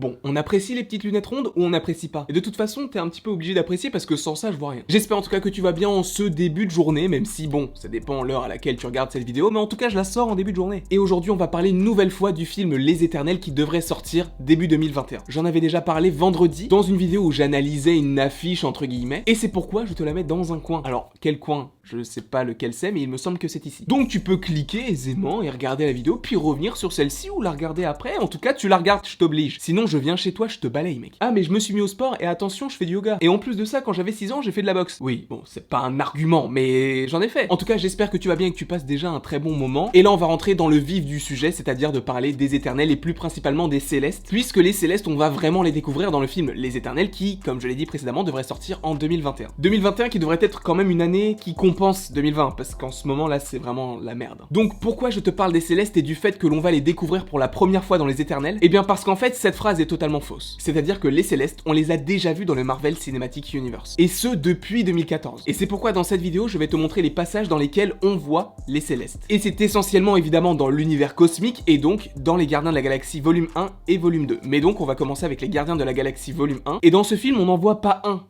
Bon, on apprécie les petites lunettes rondes ou on n'apprécie pas? Et de toute façon, t'es un petit peu obligé d'apprécier parce que sans ça, je vois rien. J'espère en tout cas que tu vas bien en ce début de journée, même si bon, ça dépend l'heure à laquelle tu regardes cette vidéo, mais en tout cas, je la sors en début de journée. Et aujourd'hui, on va parler une nouvelle fois du film Les Éternels qui devrait sortir début 2021. J'en avais déjà parlé vendredi dans une vidéo où j'analysais une affiche entre guillemets, et c'est pourquoi je te la mets dans un coin. Alors, quel coin? Je sais pas lequel c'est, mais il me semble que c'est ici. Donc tu peux cliquer aisément et regarder la vidéo, puis revenir sur celle-ci ou la regarder après. En tout cas, tu la regardes, je t'oblige. Sinon, je viens chez toi, je te balaye, mec. Ah, mais je me suis mis au sport, et attention, je fais du yoga. Et en plus de ça, quand j'avais 6 ans, j'ai fait de la boxe. Oui, bon, c'est pas un argument, mais j'en ai fait. En tout cas, j'espère que tu vas bien et que tu passes déjà un très bon moment. Et là, on va rentrer dans le vif du sujet, c'est-à-dire de parler des Éternels et plus principalement des Célestes. Puisque les Célestes, on va vraiment les découvrir dans le film Les Éternels qui, comme je l'ai dit précédemment, devrait sortir en 2021. 2021 qui devrait être quand même une année qui compense 2020, parce qu'en ce moment là, c'est vraiment la merde. Donc pourquoi je te parle des Célestes et du fait que l'on va les découvrir pour la première fois dans les Éternels? Eh bien parce qu'en fait, cette phrase est totalement fausse. C'est-à-dire que les Célestes, on les a déjà vus dans le Marvel Cinematic Universe. Et ce, depuis 2014. Et c'est pourquoi dans cette vidéo, je vais te montrer les passages dans lesquels on voit les Célestes. Et c'est essentiellement évidemment dans l'univers cosmique et donc dans les Gardiens de la Galaxie volume 1 et volume 2. Mais donc on va commencer avec les Gardiens de la Galaxie volume 1. Et dans ce film, on n'en voit pas un,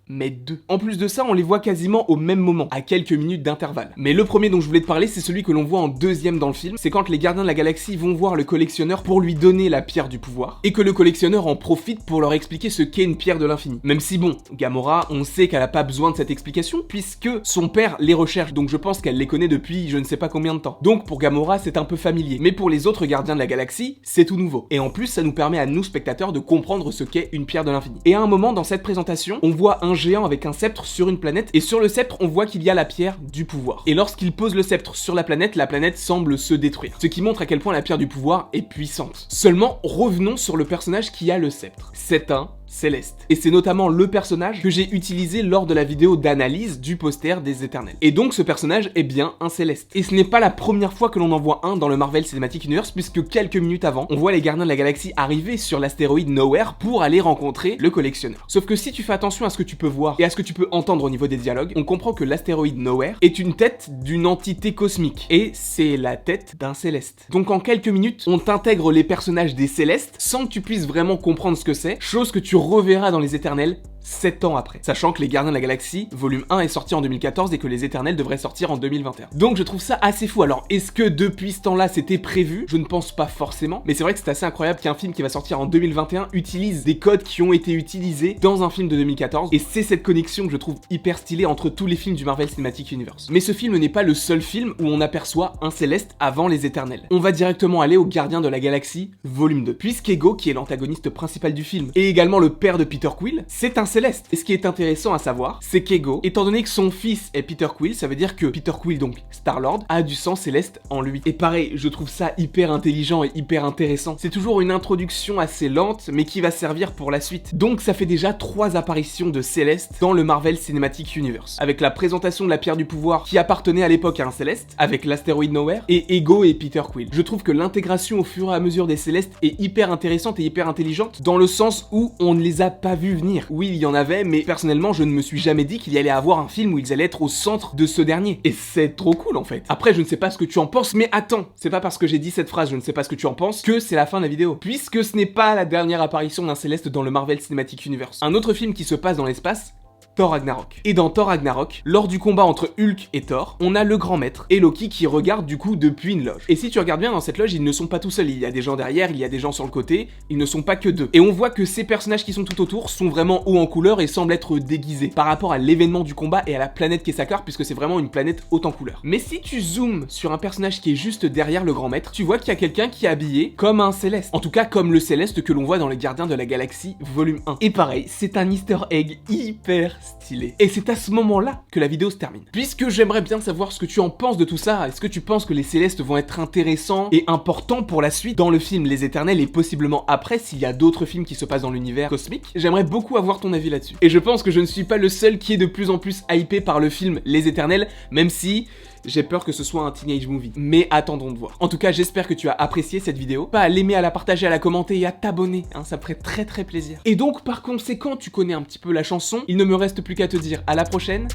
mais 2. En plus de ça, on les voit quasiment au même moment, à quelques minutes d'intervalle. Mais le premier dont je voulais te parler, c'est celui que l'on voit en deuxième dans le film. C'est quand les Gardiens de la Galaxie vont voir le collectionneur pour lui donner la pierre du pouvoir, et que le collectionneur en profite pour leur expliquer ce qu'est une pierre de l'infini. Même si bon, Gamora, on sait qu'elle a pas besoin de cette explication, puisque son père les recherche, donc je pense qu'elle les connaît depuis je ne sais pas combien de temps. Donc pour Gamora, c'est un peu familier. Mais pour les autres Gardiens de la Galaxie, c'est tout nouveau. Et en plus, ça nous permet à nous, spectateurs, de comprendre ce qu'est une pierre de l'infini. Et à un moment, dans cette présentation, on voit un géant avec un sceptre sur une planète, et sur le sceptre on voit qu'il y a la pierre du pouvoir. Et lorsqu'il pose le sceptre sur la planète semble se détruire. Ce qui montre à quel point la pierre du pouvoir est puissante. Seulement, revenons sur le personnage qui a le sceptre. C'est un Céleste. Et c'est notamment le personnage que j'ai utilisé lors de la vidéo d'analyse du poster des Éternels. Et donc ce personnage est bien un Céleste. Et ce n'est pas la première fois que l'on en voit un dans le Marvel Cinematic Universe, puisque quelques minutes avant, on voit les Gardiens de la Galaxie arriver sur l'astéroïde Nowhere pour aller rencontrer le collectionneur. Sauf que si tu fais attention à ce que tu peux voir et à ce que tu peux entendre au niveau des dialogues, on comprend que l'astéroïde Nowhere est une tête d'une entité cosmique. Et c'est la tête d'un Céleste. Donc en quelques minutes, on t'intègre les personnages des Célestes sans que tu puisses vraiment comprendre ce que c'est, chose que tu reverras dans les Éternels 7 ans après. Sachant que les Gardiens de la Galaxie, volume 1 est sorti en 2014 et que les Éternels devraient sortir en 2021. Donc je trouve ça assez fou. Alors est-ce que depuis ce temps-là c'était prévu? Je ne pense pas forcément, mais c'est vrai que c'est assez incroyable qu'un film qui va sortir en 2021 utilise des codes qui ont été utilisés dans un film de 2014, et c'est cette connexion que je trouve hyper stylée entre tous les films du Marvel Cinematic Universe. Mais ce film n'est pas le seul film où on aperçoit un Céleste avant les Éternels. On va directement aller aux Gardiens de la Galaxie, volume 2. Puisqu'Ego, qui est l'antagoniste principal du film, et également le père de Peter Quill, c'est un Céleste. Et ce qui est intéressant à savoir, c'est qu'Ego, étant donné que son fils est Peter Quill, ça veut dire que Peter Quill, donc Star-Lord, a du sang céleste en lui. Et pareil, je trouve ça hyper intelligent et hyper intéressant. C'est toujours une introduction assez lente, mais qui va servir pour la suite. Donc ça fait déjà 3 apparitions de Céleste dans le Marvel Cinematic Universe. Avec la présentation de la pierre du pouvoir qui appartenait à l'époque à un Céleste, avec l'astéroïde Nowhere, et Ego et Peter Quill. Je trouve que l'intégration au fur et à mesure des Célestes est hyper intéressante et hyper intelligente, dans le sens où on ne les a pas vus venir. Oui, il y en avait, mais personnellement, je ne me suis jamais dit qu'il y allait avoir un film où ils allaient être au centre de ce dernier. Et c'est trop cool en fait. Après, je ne sais pas ce que tu en penses, mais attends, c'est pas parce que j'ai dit cette phrase, je ne sais pas ce que tu en penses, que c'est la fin de la vidéo. Puisque ce n'est pas la dernière apparition d'un Céleste dans le Marvel Cinematic Universe. Un autre film qui se passe dans l'espace, Thor Ragnarok. Et dans Thor Ragnarok, lors du combat entre Hulk et Thor, on a le grand maître et Loki qui regarde du coup depuis une loge. Et si tu regardes bien dans cette loge, ils ne sont pas tout seuls, il y a des gens derrière, il y a des gens sur le côté, ils ne sont pas que 2. Et on voit que ces personnages qui sont tout autour sont vraiment hauts en couleur et semblent être déguisés par rapport à l'événement du combat et à la planète qui est Sakaar, puisque c'est vraiment une planète haute en couleur. Mais si tu zoomes sur un personnage qui est juste derrière le grand maître, tu vois qu'il y a quelqu'un qui est habillé comme un Céleste. En tout cas comme le Céleste que l'on voit dans les Gardiens de la Galaxie volume 1. Et pareil, c'est un easter egg hyper stylé. Et c'est à ce moment-là que la vidéo se termine. Puisque j'aimerais bien savoir ce que tu en penses de tout ça. Est-ce que tu penses que les Célestes vont être intéressants et importants pour la suite dans le film Les Éternels et possiblement après s'il y a d'autres films qui se passent dans l'univers cosmique? J'aimerais beaucoup avoir ton avis là-dessus. Et je pense que je ne suis pas le seul qui est de plus en plus hypé par le film Les Éternels, même si j'ai peur que ce soit un teenage movie. Mais attendons de voir. En tout cas, j'espère que tu as apprécié cette vidéo. Pas à l'aimer, à la partager, à la commenter et à t'abonner, hein, ça me ferait très très plaisir. Et donc, par conséquent, tu connais un petit peu la chanson. Il ne me reste plus qu'à te dire à la prochaine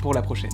pour la prochaine.